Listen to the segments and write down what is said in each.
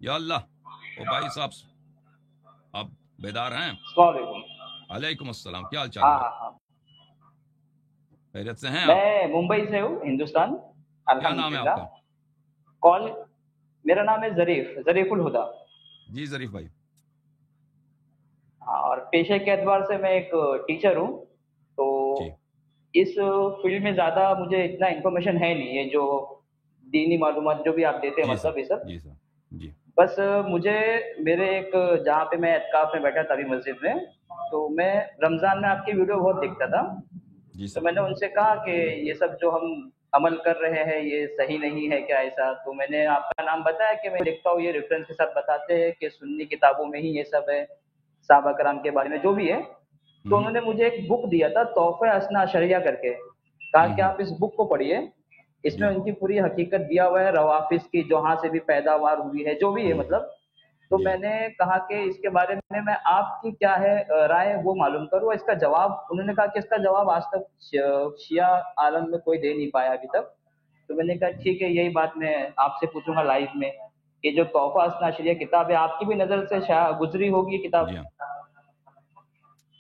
یا اللہ، او بھائی صاحب آپ بیدار ہیں؟ السلام علیکم۔ علیکم السلام، کیا حال چال ہے ہاں بھائی؟ ہاں ہاں، خیریت سے ہیں آپ؟ میں ممبئی سے ہوں، ہندوستان۔ کیا نام ہے الحمدللہ۔ آپ کا؟ کال، میرا نام ہے ظریف الہدا۔ جی ظریف بھائی۔ ہاں، اور پیشے کے اعتبار سے میں ایک ٹیچر ہوں۔ تو جی اس فیلڈ میں زیادہ مجھے اتنا انفارمیشن ہے نہیں، یہ جو دینی معلومات جو بھی آپ دیتے ہیں جی سر، مطلب یہ سب، جی سر، جی بس مجھے میرے ایک جہاں پہ میں اعتکاف میں بیٹھا تھا ابھی مسجد میں، تو میں رمضان میں آپ کی ویڈیو بہت دیکھتا تھا۔ جی تو سر، میں نے ان سے کہا کہ یہ سب جو ہم عمل کر رہے ہیں یہ صحیح نہیں ہے کیا ایسا؟ تو میں نے آپ کا نام بتایا کہ میں دیکھتا ہوں یہ ریفرنس کے ساتھ بتاتے ہیں کہ سنی کتابوں میں ہی یہ سب ہے، صحابہ کرام کے بارے میں جو بھی ہے۔ تو ہوں انہوں نے مجھے ایک بک دیا تھا تحفہ اثنا اشریہ کر کے، کہا کہ ہوں آپ اس بک کو پڑھیے، اس میں جی ان کی پوری حقیقت دیا ہوا ہے، روافظ کی جہاں سے بھی پیداوار ہوئی ہے جو بھی ہے مطلب۔ تو جی میں نے کہا کہ اس کے بارے میں آپ کی کیا ہے رائے وہ معلوم کروں۔ اس کا جواب انہوں نے کہا کہ اس کا جواب آج تک شیعہ عالم میں کوئی دے نہیں پایا ابھی تک۔ تو میں نے کہا ٹھیک ہے، یہی بات میں آپ سے پوچھوں گا لائیو میں کہ جو تحفہ اثنا اشریہ کتاب ہے آپ کی بھی نظر سے گزری ہوگی یہ کتاب؟ جی ہاں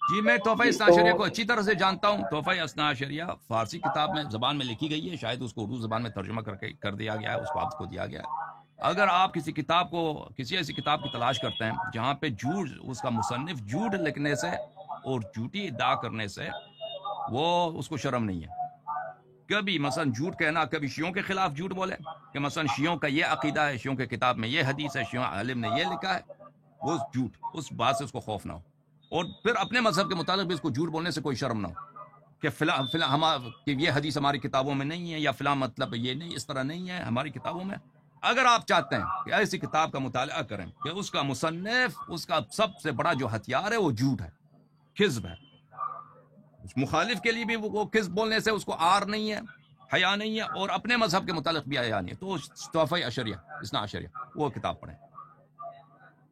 جی، میں تحفہ جی اثنا تو عشریہ کو اچھی طرح سے جانتا ہوں۔ تحفہ اثنا عشریہ فارسی کتاب میں زبان میں لکھی گئی ہے، شاید اس کو اردو زبان میں ترجمہ کر دیا گیا ہے، اس کو آپ کو دیا گیا ہے۔ اگر آپ کسی کتاب کو، کسی ایسی کتاب کی تلاش کرتے ہیں جہاں پہ جھوٹ، اس کا مصنف جھوٹ لکھنے سے اور جھوٹی ادعا کرنے سے وہ اس کو شرم نہیں ہے، کبھی مثلا جھوٹ کہنا، کبھی شیعوں کے خلاف جھوٹ بولے کہ مثلا شیعوں کا یہ عقیدہ ہے، شیعوں کے کتاب میں یہ حدیث ہے، شیعوں عالم نے یہ لکھا ہے، وہ جھوٹ، اس بات سے اس کو خوف نہ ہو، اور پھر اپنے مذہب کے مطابق بھی اس کو جھوٹ بولنے سے کوئی شرم نہ ہو کہ فلاں کہ یہ حدیث ہماری کتابوں میں نہیں ہے، یا فلاں مطلب یہ نہیں، اس طرح نہیں ہے ہماری کتابوں میں۔ اگر آپ چاہتے ہیں کہ ایسی کتاب کا مطالعہ کریں کہ اس کا مصنف، اس کا سب سے بڑا جو ہتھیار ہے وہ جھوٹ ہے، کذب ہے، اس مخالف کے لیے بھی وہ کذب بولنے سے اس کو آر نہیں ہے، حیا نہیں ہے، اور اپنے مذہب کے متعلق بھی حیا نہیں ہے، تو تحفہ اشریہ، اثنا عشریہ، وہ کتاب پڑھیں۔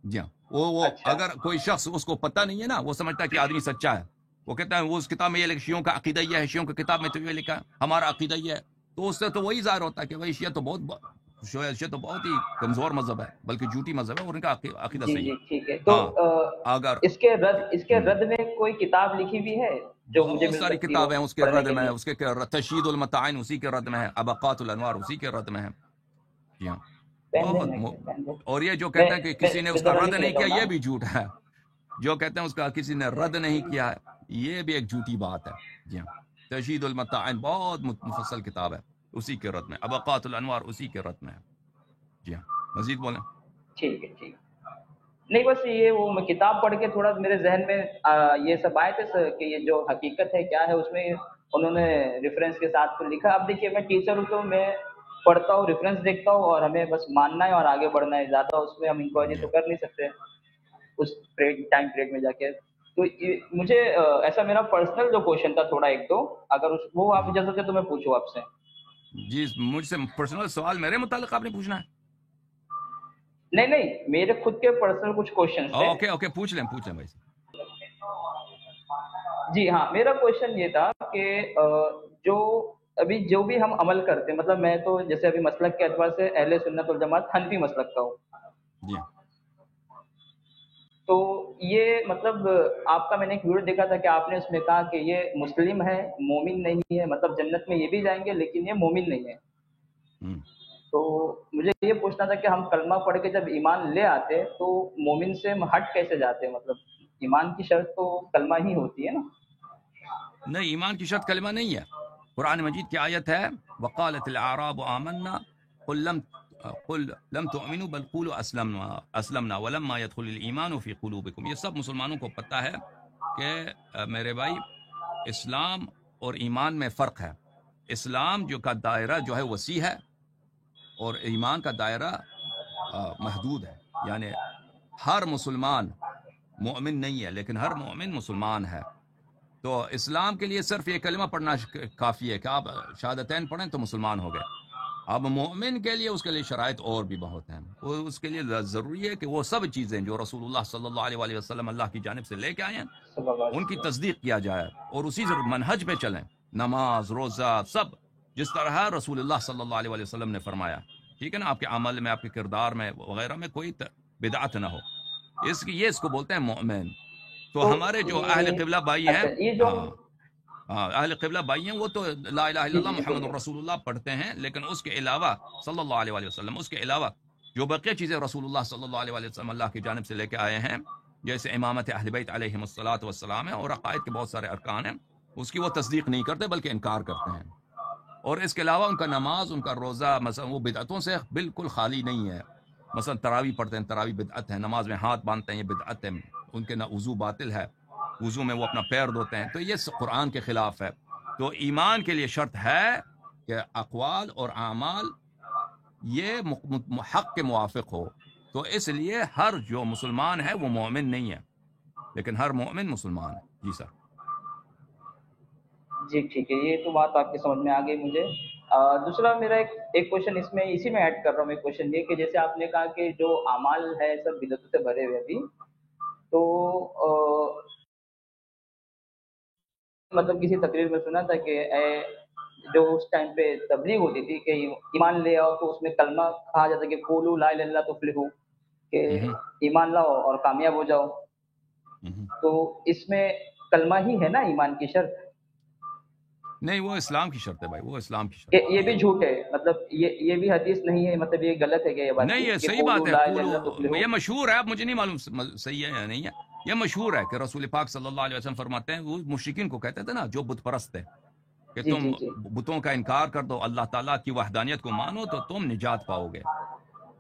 جی ہاں، وہ اچھا اگر کوئی شخص اس کو پتہ نہیں ہے نا، وہ سمجھتا ہے کہ آدمی سچا ہے، وہ کہتا ہے وہ اس کتاب میں یہ لکھا، شیعوں کا عقیدہ یہ ہے، شیعوں کی کتاب میں تو یہ لکھا ہے، ہمارا عقیدہ یہ ہے، تو اس سے تو وہی ظاہر ہوتا ہے کہ وہی شیعہ تو بہت ہی کمزور مذہب ہے، بلکہ جھوٹی مذہب ہے، اور ان کا عقیدہ جی صحیح جی ہے۔ ٹھیک ہے۔ تو ہاں اگر اس کے رد میں کوئی کتاب لکھی ہوئی ہے جو مجھے بہت مل ساری سکتی ہو کتابیں اس کے پڑھنے رد کے میں ہے، لیے؟ اس کے تشہید المتاعن اسی کے رد میں ہے، ابقات الانوار اسی کے رد میں ہے۔ جی ہاں، پہن دیں بہت میں پہن دیں، اور یہ جو کہتے ہیں کہ کسی نے میں اس کا ذرا رد لکھ نہیں لیتا کیا، ہوں یہ نام۔ بھی جھوٹ ہے، جو کہتے ہیں اس کا کسی نے رد نہیں کیا ہے، یہ بھی ایک جھوٹی بات ہے۔ جی ہاں، تشہید المتاعن بہت مفصل کتاب ہے، اسی کے رد میں، ابقات الانوار اسی کے رد میں ہے۔ جی ہاں، مزید بولیں؟ ٹھیک ہے ٹھیک ہے۔ نہیں بس یہ وہ میں کتاب پڑھ کے تھوڑا میرے ذہن میں یہ سب آئے تھے کہ یہ جو حقیقت ہے کیا ہے اس میں انہوں نے ریفرنس کے ساتھ تو لکھا۔ اب دیکھیے میں ٹیچر ہوں تو میں پڑھتا ہوں، ریفرنس دیکھتا ہوں، اور ہمیں بس ماننا ہے اور آگے بڑھنا ہے، زیادہ اس میں ہم انکوائری جی تو کر نہیں سکتے اس ٹائم پیریڈ میں جا کے۔ تو مجھے ایسا میرا پرسنل جو کوشچن تھا تھوڑا ایک دو، اگر وہ آپ اجازت ہے تو میں پوچھوں آپ سے؟ جی، مجھ سے پرسنل سوال میرے متعلق آپ نے پوچھنا ہے؟ نہیں نہیں، میرے خود کے پرسنل کچھ کوشچنس تھے۔ اوکے اوکے، پوچھ لیں بھائی۔ جی ہاں، میرا کوشچن یہ تھا کہ جو ابھی جو بھی ہم عمل کرتے ہیں، مطلب میں تو جیسے ابھی مسلک کے اعتبار سے اہل سنت والجماعت حنفی مسلک کا ہوں، جی ہاں تو یہ مطلب آپ کا میں نے ایک ویڈیو دیکھا تھا کہ آپ نے اس میں کہا کہ یہ مسلم ہے، مومن نہیں ہے، مطلب جنت میں یہ بھی جائیں گے لیکن یہ مومن نہیں ہے۔ ہوں تو مجھے یہ پوچھنا تھا کہ ہم کلمہ پڑھ کے جب ایمان لے آتے تو مومن سے ہم ہٹ کیسے جاتے ہیں؟ مطلب ایمان کی شرط تو کلمہ ہی ہوتی ہے نا؟ نہیں، ایمان کی شرط کلمہ نہیں ہے، قرآن مجید کی آیت ہے وقالت الاعراب آمنا قل لم تؤمنوا بل قولوا اسلمنا ولما يدخل الايمان في قلوبكم۔ یہ سب مسلمانوں کو پتہ ہے کہ میرے بھائی، اسلام اور ایمان میں فرق ہے۔ اسلام جو کا دائرہ جو ہے وسیع ہے، اور ایمان کا دائرہ محدود ہے، یعنی ہر مسلمان مومن نہیں ہے لیکن ہر مومن مسلمان ہے۔ تو اسلام کے لیے صرف یہ کلمہ پڑھنا کافی ہے کہ آپ شہادتین پڑھیں تو مسلمان ہو گئے۔ اب مومن کے لیے اس کے لیے شرائط اور بھی بہت ہیں، اس کے لیے ضروری ہے کہ وہ سب چیزیں جو رسول اللہ صلی اللہ علیہ وسلم اللہ کی جانب سے لے کے آئے ہیں صلی اللہ علیہ ان کی وسلم۔ تصدیق کیا جائے، اور اسی سے منہج پہ چلیں، نماز، روزہ، سب جس طرح رسول اللہ صلی اللہ علیہ وسلم نے فرمایا ٹھیک ہے نا، آپ کے عمل میں، آپ کے کردار میں وغیرہ میں کوئی بدعت نہ ہو، اس کو بولتے ہیں مومن۔ تو تو ہمارے جو اہل یہ قبلہ بھائی ہیں، اچھا یہ جو ہاں ہاں، اہل قبلہ بھائی ہیں، وہ تو لا الہ الا جی اللہ جی جی محمد بولیے۔ رسول اللہ پڑھتے ہیں، لیکن اس کے علاوہ صلی اللہ علیہ وآلہ وسلم، اس کے علاوہ جو بقیہ چیزیں رسول اللہ صلی اللہ علیہ وآلہ وسلم اللہ کی جانب سے لے کے آئے ہیں، جیسے امامت اہل بیت علیہم الصلوۃ والسلام ہے، اور عقائد کے بہت سارے ارکان ہیں، اس کی وہ تصدیق نہیں کرتے بلکہ انکار کرتے ہیں۔ اور اس کے علاوہ ان کا نماز، ان کا روزہ مثلا وہ بدعتوں سے بالکل خالی نہیں ہے۔ مثلا تراویح پڑھتے ہیں، تراویح بدعت ہے، نماز میں ہاتھ باندھتے ہیں، یہ بدعت ہے، ان کے نہ وضو باطل ہے، وضو میں وہ اپنا پیر دھوتے ہیں، تو یہ قرآن کے خلاف ہے۔ تو ایمان کے لیے شرط ہے کہ اقوال اور اعمال یہ حق کے موافق ہو۔ تو اس لیے ہر جو مسلمان ہے وہ مومن نہیں ہے، لیکن ہر مومن مسلمان ہے۔ جی سر۔ جی ٹھیک ہے، یہ تو بات آپ کی سمجھ میں آ گئی مجھے۔ دوسرا میرا ایک کوشچن اس میں اسی میں ایڈ کر رہا ہوں، ایک کوشچن یہ کہ جیسے آپ نے کہا کہ جو اعمال ہے سب بدعتوں سے بھرے ہوئے ابھی، تو مطلب کسی تقریر میں سنا تھا کہ جو اس ٹائم پہ تبلیغ ہوتی تھی کہ ایمان لے آؤ، تو اس میں کلمہ کہا جاتا کہ قولوا لا الہ الا اللہ تفلحوا، کہ ہوں ایمان لاؤ اور کامیاب ہو جاؤ۔ ہوں۔ تو اس میں کلمہ ہی ہے نا ایمان کی شرط؟ نہیں، وہ اسلام کی شرط ہے بھائی، وہ اسلام کی شرط کہ ہے یہ جی بھی ہاں۔ جھوٹ ہے، مطلب یہ بھی حدیث نہیں ہے، مطلب یہ غلط ہے کہ یہ بات نہیں، یہ کہ صحیح قولوا بات ہے، لا الہ الا اللہ قولوا، تفلحوا؟ یہ مشہور ہے، اب مجھے نہیں معلوم صحیح ہے یا نہیں ہے، یہ مشہور ہے کہ رسول پاک صلی اللہ علیہ وسلم فرماتے ہیں، وہ مشرکین کو کہتے تھے نا جو بت پرست ہے، کہ جی تم جی جی بتوں کا انکار کر دو، اللہ تعالیٰ کی وحدانیت کو مانو تو تم نجات پاؤ گے۔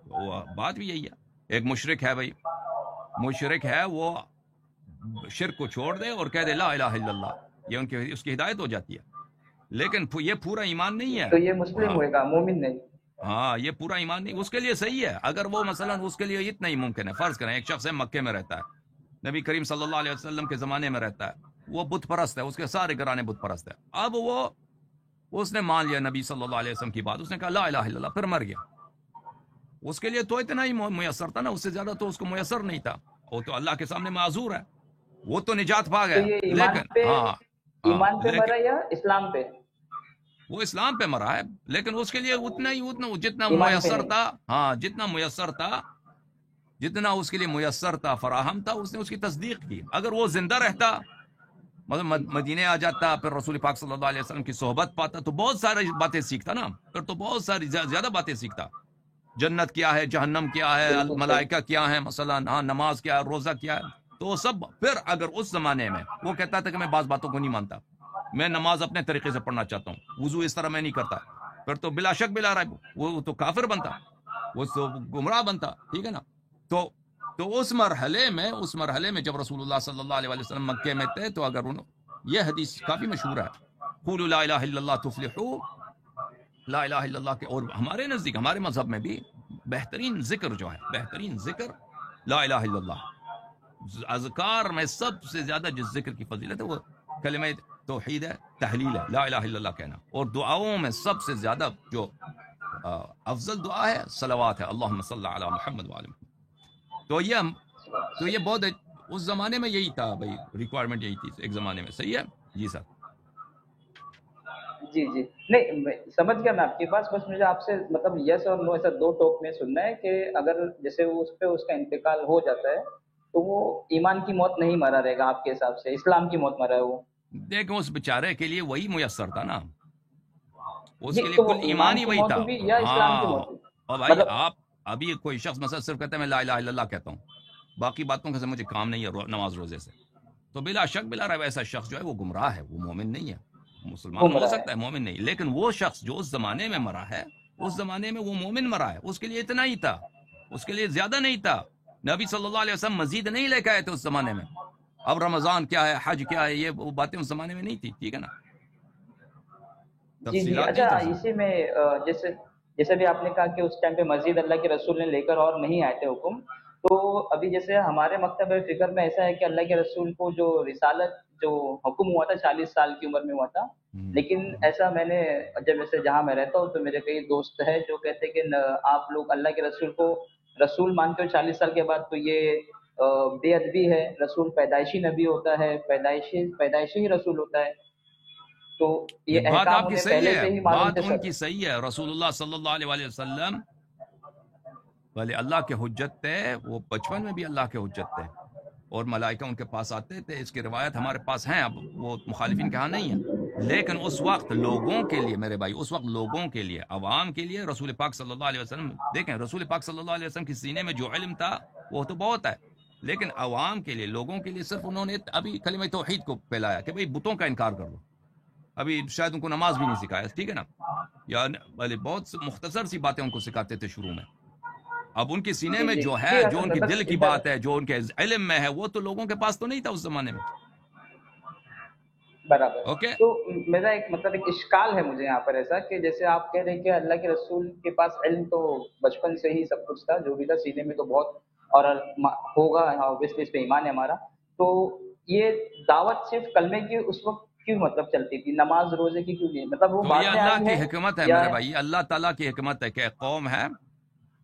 وہ بات بھی یہی ہے۔ ایک مشرک ہے بھائی، مشرک ہے، وہ شرک کو چھوڑ دے اور کہہ دے لا الہ الا اللہ، یہ اس کی ہدایت ہو جاتی ہے، لیکن یہ پورا ایمان نہیں ہے۔ تو یہ مسلم ہاں ہوئے گا، مومن نہیں؟ ہاں، یہ پورا ایمان نہیں، اس کے لیے صحیح ہے اگر وہ مثلا، اس کے لیے اتنا ہی ممکن ہے، فرض کریں ایک شخص ہے مکے میں رہتا ہے، نبی کریم صلی اللہ علیہ وسلم کے زمانے میں رہتا ہے، وہ بت پرست ہے، اس کے سارے گھرانے بت پرست ہے، اب اس نے مان لیا نبی صلی اللہ علیہ وسلم کی بات، اس نے کہا لا الہ الا اللہ، پھر مر گیا، اس کے لیے تو اتنا ہی میسر تھا نا، اس سے زیادہ تو اس کو میسر نہیں تھا، وہ تو اللہ کے سامنے معذور ہے، وہ تو نجات پا تو گیا، یہ لیکن ہاں ہاں، ایمان پہ لیکن مرا یا اسلام پہ؟ وہ اسلام پہ مرا ہے، لیکن اس کے لیے اتنا جتنا ایمان پہ میسر نہیں؟ تھا، ہاں جتنا میسر تھا، جتنا اس کے لیے میسر تھا، فراہم تھا، اس نے اس کی تصدیق کی۔ اگر وہ زندہ رہتا، مطلب مدینے آ جاتا، پھر رسول پاک صلی اللہ علیہ وسلم کی صحبت پاتا، تو بہت ساری باتیں سیکھتا نا، پھر تو بہت ساری زیادہ باتیں سیکھتا، جنت کیا ہے، جہنم کیا ہے، بالکل صحیح۔ ملائکہ کیا ہے مثلا، ہاں نماز کیا ہے، روزہ کیا ہے، تو وہ سب پھر اگر اس زمانے میں وہ کہتا تھا کہ میں بعض باتوں کو نہیں مانتا، میں نماز اپنے طریقے سے پڑھنا چاہتا ہوں، وضو اس طرح میں نہیں کرتا، پھر تو بلا شک بلا رہا ہے وہ تو کافر بنتا، وہ تو گمراہ بنتا، ٹھیک ہے نا۔ تو اس مرحلے میں جب رسول اللہ صلی اللہ علیہ وسلم مکے میں تھے، تو اگر یہ حدیث کافی مشہور ہے، قولوا لا الہ الا اللہ تفلحوا، لا الہ الا اللہ کے، اور ہمارے نزدیک، ہمارے مذہب میں بھی بہترین ذکر جو ہے، بہترین ذکر لا الہ الا اللہ، اذکار میں سب سے زیادہ جس ذکر کی فضیلت ہے وہ کلمہ توحید ہے، تحلیل ہے، لا الہ الا اللہ کہنا، اور دعاؤں میں سب سے زیادہ جو افضل دعا ہے صلوات ہے، اللہم صلی علی محمد وعلی محمد۔ تو یہ بہت اس زمانے میں یہی تھا بھائی، ریکوائرمنٹ یہی تھی ایک زمانے میں، صحیح ہے جی سر۔ جی جی، نہیں سمجھ گیا میں آپ کی بات، بس مجھے آپ سے مطلب یس اور نو ایسا دو ٹوک میں سننا ہے کہ اگر جیسے اس پہ اس کا انتقال ہو جاتا ہے تو وہ ایمان کی موت نہیں مرا رہے گا آپ کے حساب سے، اسلام کی موت مرا ہے وہ؟ دیکھیں اس بیچارے کے لیے وہی میسر تھا نا، اس جی کے لیے تو وہ کل ایمان ایمان ہی کی وہی موت تھا۔ ہوگی یا اسلام کی ہاں، موت ہوگی؟ اور بھائی مطلب آپ ابھی کوئی شخص مثلا صرف کہتا ہے میں لا الہ الا اللہ کہتا ہوں، باقی باتوں سے مجھے کام نہیں ہے نماز روزے سے، تو بلا شک بلا رہا ہے ایسا شخص جو ہے وہ گمراہ ہے، وہ مومن نہیں ہے، مسلمان ہو گمراہ سکتا ہے مومن نہیں، لیکن وہ شخص جو اس زمانے میں مرا ہے، اس زمانے میں وہ مومن مرا ہے، اس کے لیے اتنا ہی تھا، اس کے لیے زیادہ نہیں تھا، نبی صلی اللہ علیہ وسلم مزید نہیں لے کے آئے تھے اس زمانے میں، اب رمضان کیا ہے، حج کیا ہے، یہ وہ باتیں اس زمانے میں نہیں تھی، ٹھیک ہے نا، جی جی، تفصیلات اچھا نہیں تھا۔ اسی میں جیسے بھی آپ نے کہا کہ اس ٹائم پہ مسجد اللہ کے رسول نے لے کر اور نہیں آئے تھے حکم، تو ابھی جیسے ہمارے مکتب فکر میں ایسا ہے کہ اللہ کے رسول کو جو رسالت جو حکم ہوا تھا 40 سال کی عمر میں ہوا تھا، لیکن ایسا میں نے جب ایسے جہاں میں رہتا ہوں تو میرے کئی دوست ہیں جو کہتے ہیں کہ آپ لوگ اللہ کے رسول کو رسول مانتے ہو 40 سال کے بعد، تو یہ بے ادبی ہے، رسول پیدائشی نبی ہوتا ہے، پیدائشی ہی رسول ہوتا ہے، تو نہیں، یہ بات احکام آپ کی انہیں صحیح پہلے ہے، سے ہی معلوم بات تھے ان سر؟ کی صحیح ہے، رسول اللہ صلی اللہ علیہ وسلم بھلے اللہ کے حجت تھے، وہ بچپن میں بھی اللہ کے حجت تھے، اور ملائکہ ان کے پاس آتے تھے. اس کی روایت ہمارے پاس ہیں، اب وہ مخالفین کے ہاں نہیں ہے. لیکن اس وقت لوگوں کے لیے میرے بھائی، اس وقت لوگوں کے لیے، عوام کے لیے رسول پاک صلی اللہ علیہ وسلم، دیکھیں رسول پاک صلی اللہ علیہ وسلم کے سینے میں جو علم تھا وہ تو بہت ہے، لیکن عوام کے لیے، لوگوں کے لیے صرف انہوں نے ابھی کلمہ توحید کو پھیلایا کہ بھئی بتوں کا انکار کر لو. ابھی شاید ان کو نماز بھی نہیں سکھایا، ٹھیک ہے نا، یا بھلے بہت مختصر سی باتیں ان کو سکھاتے تھے شروع میں. اب ان کے سینے جی میں جی جو ہے، جی جو حسن ان بھائی، کی بس دل کی ادھر بات ہے، جو ان کے علم میں ہے، وہ تو لوگوں کے پاس تو نہیں تھا اس زمانے میں. برابر. اوکے. تو میرا ایک مطلب ایک اشکال ہے مجھے یہاں پر ایسا کہ جیسے آپ کہہ رہے ہیں کہ اللہ کے رسول کے پاس علم تو بچپن سے ہی سب کچھ تھا، جو بھی تھا سینے میں تو بہت، اور ہوگا obviously اس پہ ایمان ہے ہمارا. تو یہ دعوت صرف کلمے کی اس وقت کیوں مطلب چلتی تھی، نماز روزے کی کیوں نہیں، مطلب وہ تو یہ بعد میں اللہ آئی کی ہے حکمت ہے یا؟ میرے بھائی، یہ اللہ تعالیٰ کی حکمت ہے کہ قوم ہے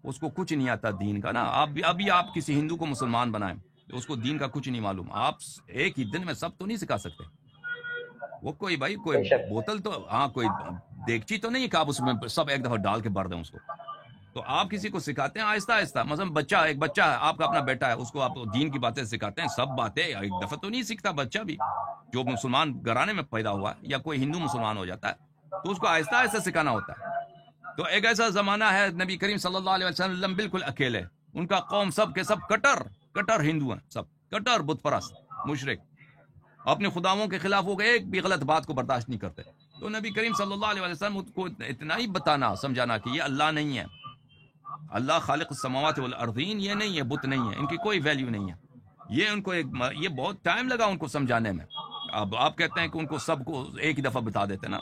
اس کو کچھ نہیں آتا دین کا نا. ابھی آپ کسی ہندو کو مسلمان بنائیں تو اس کو دین کا کچھ نہیں معلوم. آپ ایک ہی دن میں سب تو نہیں سکھا سکتے. وہ کوئی بھائی کوئی بے شک. بوتل تو، ہاں کوئی دیگچی تو نہیں ہے کہ آپ اس میں سب ایک دفعہ ڈال کے بھر دیں اس کو. تو آپ کسی کو سکھاتے ہیں آہستہ آہستہ. مثلا ایک بچہ ہے آپ کا، اپنا بیٹا ہے، اس کو آپ دین کی باتیں سکھاتے ہیں. سب باتیں ایک دفعہ تو نہیں سیکھتا بچہ بھی، جو مسلمان گھرانے میں پیدا ہوا ہے یا کوئی ہندو مسلمان ہو جاتا ہے تو اس کو آہستہ آہستہ سکھانا ہوتا ہے. تو ایک ایسا زمانہ ہے نبی کریم صلی اللہ علیہ وسلم بالکل اکیلے، ان کا قوم سب کے سب کٹر ہندو ہیں، سب کٹر بت پرست مشرک، اپنے خداؤں کے خلاف ہو گئے، ایک بھی غلط بات کو برداشت نہیں کرتے. تو نبی کریم صلی اللہ علیہ وسلم کو اتنا ہی بتانا سمجھانا کہ یہ اللہ نہیں ہے، اللہ خالق السماوات والارضین یہ نہیں ہے، بت نہیں ہے، ان کی کوئی ویلیو نہیں ہے. یہ ان کو یہ بہت ٹائم لگا ان کو سمجھانے میں. اب آپ کہتے ہیں کہ ان کو سب کو ایک ہی دفعہ بتا دیتے نا،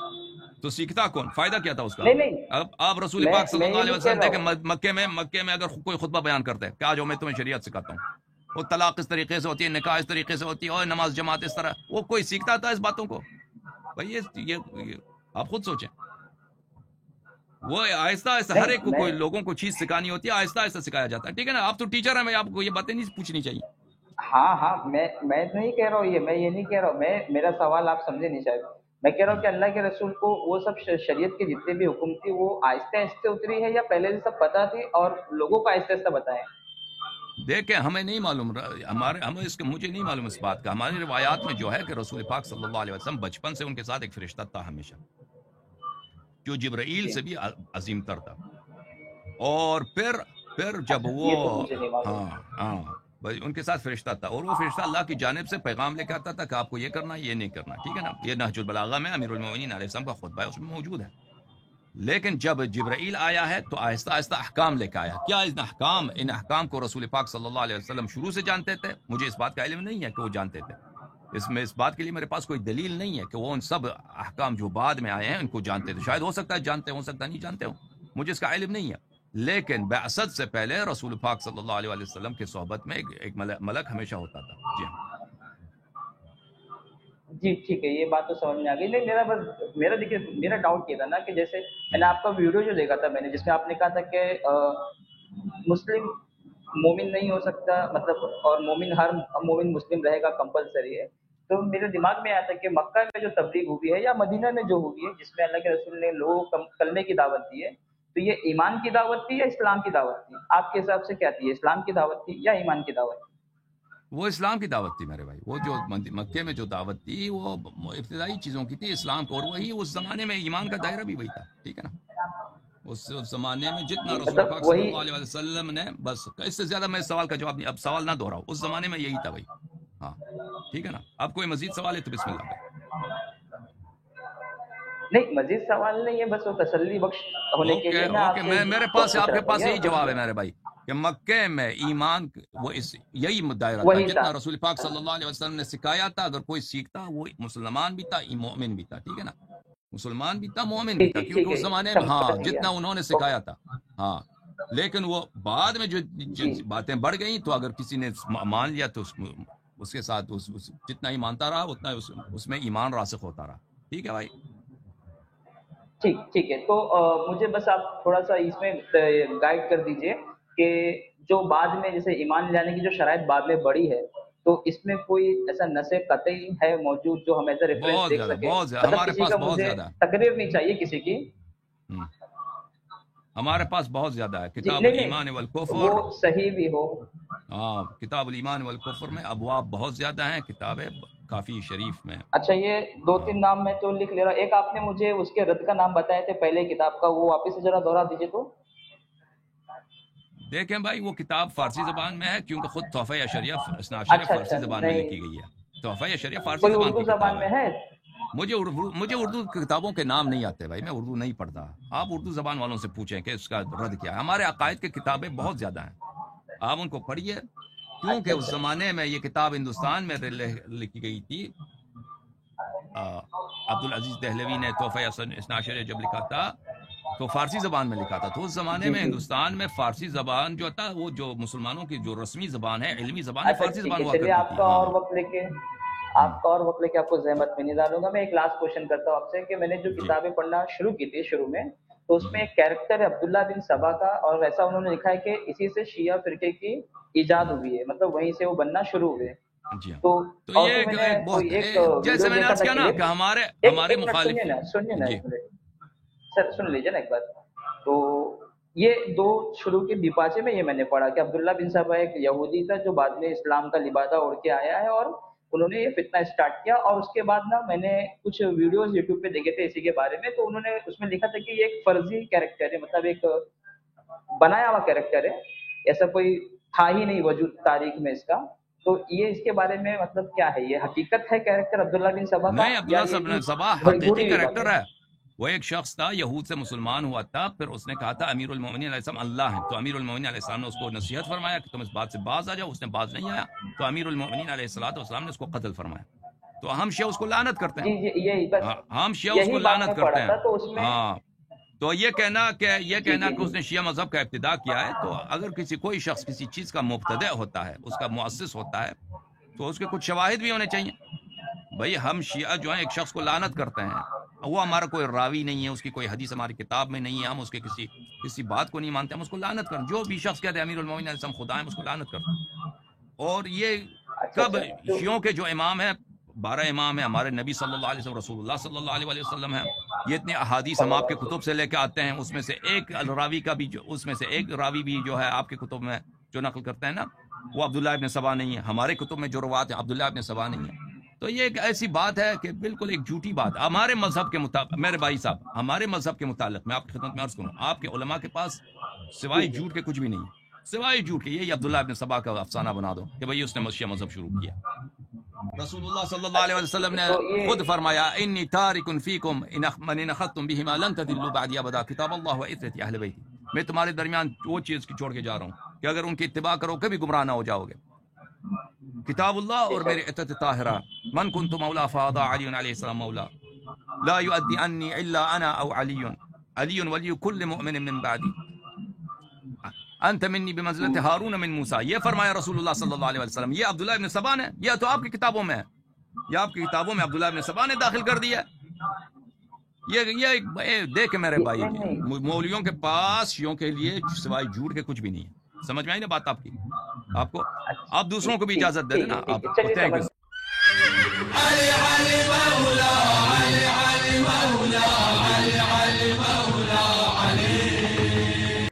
تو سیکھتا کون، فائدہ کیا تھا اس کا. نہیں نہیں، اب آپ رسول میں پاک صلی میں اللہ یہ علیہ نہیں کہہ وسلم رہا دیکھیں، ہوں. مکے میں اگر کوئی خطبہ بیان کرتا ہے کہ آج میں تمہیں شریعت سکھاتا ہوں، وہ طلاق اس طریقے سے ہوتی ہے، نکاح اس طریقے سے ہوتی ہے، اور نماز جماعت اس طرح، وہ کوئی سیکھتا تھا اس باتوں کو؟ بھائی یہ آپ خود سوچیں. وہ آہستہ آہستہ ہر ایک نہیں کو میں، کوئی لوگوں کو چیز سکھانی ہوتی ہے، آہستہ آہستہ سکھایا جاتا ہے. ٹھیک ہے نا، آپ تو ٹیچر ہیں بھائی، آپ کو یہ باتیں نہیں پوچھنی چاہیے. ہاں ہاں، میں نہیں کہہ رہا ہوں یہ، میں یہ نہیں کہہ رہا ہوں، میرا سوال آپ سمجھے نہیں شاید. میں کہہ رہا ہوں کہ اللہ کے رسول کو وہ سب شریعت کے جتنے بھی حکم تھی وہ آہستہ آہستہ اتری ہے یا پہلے سے سب پتہ تھی اور لوگوں کو آہستہ آہستہ بتائیں؟ دیکھیں ہمیں نہیں معلوم، مجھے نہیں معلوم اس بات کا. ہماری روایات میں جو ہے کہ رسول پاک صلی اللہ علیہ وسلم بچپن سے ان کے ساتھ ایک فرشتہ تھا ہمیشہ، جو جبرائیل جی، سے بھی عظیم تر تھا. اور پھر جب اچھا وہ، یہ تو مجھے نہیں معلوم. ہاں ہاں بھائی ان کے ساتھ فرشتہ تھا، اور وہ فرشتہ اللہ کی جانب سے پیغام لے کے آتا تھا کہ آپ کو یہ کرنا یہ نہیں کرنا. ٹھیک ہے نا، یہ نہج البلاغہ میں امیر المومنین علیہ السلام کا خطبہ ہے، اس میں موجود ہے. لیکن جب جبرائیل آیا ہے تو آہستہ آہستہ احکام لے کے آیا. کیا ان احکام کو رسول پاک صلی اللہ علیہ وسلم شروع سے جانتے تھے؟ مجھے اس بات کا علم نہیں ہے کہ وہ جانتے تھے. اس بات کے لیے میرے پاس کوئی دلیل نہیں ہے کہ وہ ان سب احکام جو بعد میں آئے ہیں ان کو جانتے تھے. شاید ہو سکتا ہے جانتے ہو سکتا ہے نہیں جانتے ہو، مجھے اس کا علم نہیں ہے. لیکن بعثت سے پہلے رسول پاک صلی اللہ علیہ وسلم کی صحبت میں ایک ملک ہمیشہ ہوتا تھا. جی ہاں. جی ٹھیک ہے، یہ بات تو سمجھ میں آ گئی. نہیں میرا دیکھیے میرا ڈاؤٹ یہ تھا نا کہ جیسے میں نے ہوں. آپ کا ویڈیو جو دیکھا تھا میں نے، جس میں آپ نے کہا تھا کہ مسلم مومن نہیں ہو سکتا، مطلب اور مومن ہر مومن مسلم رہے گا کمپلسری ہے. تو میرے دماغ میں آیا تھا کہ مکہ میں جو تبلیغ ہوئی ہے یا مدینہ میں جو ہوئی ہے جس میں اللہ کے رسول نے لوگوں کو کلمے کی دعوت دی ہے، تو یہ ایمان کی دعوت تھی یا اسلام کی دعوت تھی؟ آپ کے حساب سے کیا تھی، اسلام کی دعوت تھی یا ایمان کی دعوت تھی؟ وہ اسلام کی دعوت تھی میرے بھائی. وہ جو مکے میں جو دعوت تھی وہ ابتدائی چیزوں کی تھی، اسلام کو. اور وہی اس زمانے میں ایمان کا دائرہ بھی وہی تھا. ٹھیک ہے نا، اس زمانے میں جتنا جی رسول مطلب پاک صلی وہی. اللہ علیہ وسلم نے، بس اس سے زیادہ میں اس سوال کا جواب نہیں، اب سوال نہ دہراؤ. اس زمانے میں یہی تھا بھائی. ہاں ٹھیک ہے نا. اب کوئی مزید سوال ہے تو بسم اللہ بھائی. نہیں مزید سوال نہیں ہے، بس وہ تسلی بخش ہونے کے اوکے لیے میں آپ اوکے، سے میرے پاس پوچھ آپ رہا کے تھا، پاس یہ یہی اور کچھ جواب ہے نہیں. میرے بھائی کہ مکے میں ایمان یہی دائرہ تھا وہی تھا. جتنا رسول پاک صلی اللہ علیہ وسلم نے سکھایا تھا. اگر کوئی سیکھتا وہ مسلمان بھی تھا مومن بھی تھا. ٹھیک ہے نا، مسلمان بھی تھا مومن بھی ٹھیک تھا، ٹھیک کیونکہ ٹھیک اس ہے، زمانے میں ہاں سمجھ گیا. جتنا انہوں نے سکھایا تھا. ہاں لیکن وہ بعد میں جو جی باتیں بڑھ گئیں تو اگر کسی نے مان لیا تو اس کے ساتھ جتنا ہی مانتا رہا اتنا اس میں ایمان راسخ ہوتا رہا. ٹھیک ہے بھائی. ٹھیک ٹھیک ہے. تو مجھے بس آپ تھوڑا سا اس میں گائیڈ کر دیجئے کہ جو بعد میں جیسے ایمان لانے کی جو شرائط بعد میں بڑھی ہے، تو اس میں کوئی ایسا نص قطعی ہے موجود جو ہم ایسا ریفرنس دیکھ سکیں؟ بہت زیادہ مطلب ہمارے کسی پاس کا بہت مجھے زیادہ. تقریر نہیں چاہیے کسی کی. ہمارے پاس بہت زیادہ ہے. کتاب نہیں الایمان والکفر، وہ صحیح بھی ہو. ہاں کتاب الایمان والکفر میں ابواب بہت زیادہ ہیں، کتابیں کافی شریف میں. اچھا یہ 2-3 نام میں تو لکھ لے رہا ہوں. ایک آپ نے مجھے اس کے رد کا نام بتایا تھے پہلے کتاب کا، وہ واپس سے ذرا دوہرا دیجیے تو. دیکھیں بھائی وہ کتاب فارسی زبان میں ہے، کیونکہ خود تحفہ اشریہ اثنا عشریہ فارسی زبان میں لکھی گئی ہے. تحفہ اشریہ فارسی کوئی زبان اردو کی زبان کتاب میں ہے. ہے؟ مجھے اردو کتابوں کے نام نہیں آتے بھائی، میں اردو نہیں پڑھتا. آپ اردو زبان والوں سے پوچھیں کہ اس کا رد کیا ہے. ہمارے عقائد کی کتابیں بہت زیادہ ہیں، آپ ان کو پڑھیے. کیونکہ اس زمانے میں یہ کتاب ہندوستان میں لکھی گئی تھی. عبدالعزیز دہلوی نے تحفہ اثنا عشریہ جب لکھا تھا تو فارسی زبان میں لکھا تھا. تو اس زمانے میں ہندوستان میں فارسی زبان جو تھا وہ جو مسلمانوں کی جو رسمی زبان ہے، علمی زبان ہے، فارسی زبان ہوا چلیے کرتی آپ تھی. کا ہاں اور وقت لے کے آپ کو زحمت میں نہیں ڈالوں گا. میں ایک لاسٹ کوشچن کرتا ہوں آپ سے کہ میں نے جو کتابیں پڑھنا شروع کی تھی شروع میں، تو اس میں ایک کیریکٹر ہے عبداللہ بن سبا کا، اور ایسا انہوں نے لکھا ہے کہ اسی سے شیعہ فرقے کی ایجاد ہوئی ہے، مطلب وہیں سے وہ بننا شروع ہوئے. جی ہاں. تو تو اور یہ تو میں نے کوئی ایک جیسے ویڈیو میں نے دیکھا عرض تھا کیا نا کہ ہمارے ایک منٹ مخالف. سنیے نا جی ایک منٹ سر، سن لیجیے نا ایک بات. تو یہ 2 شروع کے دیپاچے میں یہ میں نے پڑھا کہ عبداللہ بن سبا ایک یہودی تھا جو بعد میں اسلام کا لبادہ اوڑھ کے آیا ہے، اور انہوں نے یہ فتنہ اسٹارٹ کیا. اور اس کے بعد نا میں نے کچھ ویڈیوز یوٹیوب پہ دیکھے تھے اسی کے بارے میں، تو انہوں نے اس میں لکھا تھا کہ یہ ایک فرضی کیریکٹر ہے، مطلب ایک بنایا ہوا کیریکٹر ہے، ایسا کوئی تھا ہی نہیں وجود تاریخ میں اس کا. تو یہ اس کے بارے میں مطلب کیا ہے، یہ حقیقت ہے کیریکٹر عبداللہ بن سبا کا؟ نہیں، عبداللہ بن سبا حقیقی کریکٹر ہے. وہ ایک شخص تھا، یہود سے مسلمان ہوا تھا، پھر اس نے کہا تھا امیر المومنین علیہ السلام اللہ ہیں. تو امیر المومنین علیہ السلام نے اس کو نصیحت فرمایا کہ تم اس بات سے باز آ جاؤ. اس نے باز نہیں آیا تو امیر المومنین علیہ السلام نے اس کو قتل فرمایا. تو ہم شیعہ اس کو لعنت کرتے ہیں. ہم شیعہ اس کو لعنت کرتے ہیں. ہاں تو یہ کہنا کہ اس نے شیعہ مذہب کا ابتدا کیا ہے، تو اگر کوئی شخص کسی چیز کا مبتدع ہوتا ہے، اس کا مؤسس ہوتا ہے، تو اس کے کچھ شواہد بھی ہونے چاہیے. بھائی ہم شیعہ جو ہیں ایک شخص کو لعنت کرتے ہیں، وہ ہمارا کوئی راوی نہیں ہے، اس کی کوئی حدیث ہماری کتاب میں نہیں ہے، ہم اس کے کسی بات کو نہیں مانتے، ہم اس کو لعنت کرتے. جو بھی شخص کہتے ہیں امیر المومنین علیہ السلام خدا ہیں، اس کو لعنت کرتے ہیں. اور یہ کب شیعوں کے جو امام ہیں 12 امام ہیں، ہمارے نبی صلی اللہ علیہ وسلم، رسول اللہ صلی اللہ علیہ وسلم ہیں. یہ اتنے احادیث ہم آپ کے کتب سے لے کے آتے ہیں، اس میں سے ایک راوی بھی جو ہے آپ کے کتب میں جو نقل کرتے ہیں نا، وہ عبداللہ ابن سبا نہیں ہے. ہمارے کتب میں جو روایت ہے عبداللہ ابن سبا نہیں ہے. تو یہ ایک ایسی بات ہے کہ بالکل ایک جھوٹی بات. ہمارے مذہب کے مطابق میرے بھائی صاحب، ہمارے مذہب کے متعلق میں آپ کی خدمت میں عرض کروں، آپ کے علماء کے پاس سوائے جھوٹ کے کچھ بھی نہیں ہے، سوائے جھوٹ کے. یہی عبداللہ ابن سبا کا افسانہ بنا دو کہ بھئی اس نے شیعہ مذہب شروع کیا. رسول اللہ صلی اللہ علیہ وسلم نے خود فرمایا انی تارک فیکم من اخذتم بہما لن تضلوا بعدی ابدا، کتاب اللہ و عترت اہل بیت. میں تمہارے درمیان وہ چیز کی چھوڑ کے جا رہا ہوں کہ اگر ان کی اتباع کرو کبھی گمراہ نہ ہو جاؤ گے. کتاب اللہ اور میری عترت طاہرہ. من کنت مولا فاضا علی علیہ السلام مولا لا یؤدی عنی الا انا او علی ولی کل مؤمن من بعدی انت منی بمنزلت ہارون من موسیٰ. یہ فرمایا رسول اللہ صلی اللہ علیہ وسلم. یہ عبداللہ ابن سبا نے، یہ تو آپ کی کتابوں میں ہے، یہ آپ کی کتابوں میں عبداللہ ابن سبا نے داخل کر دیا. یہ دیکھ میرے بھائی، مولویوں کے پاس شیعوں کے لیے سوائے جھوٹ کے کچھ بھی نہیں ہے. سمجھ میں آئی نا بات آپ کی؟ آپ دوسروں کو بھی اجازت دے دینا. آپ تھینک یو.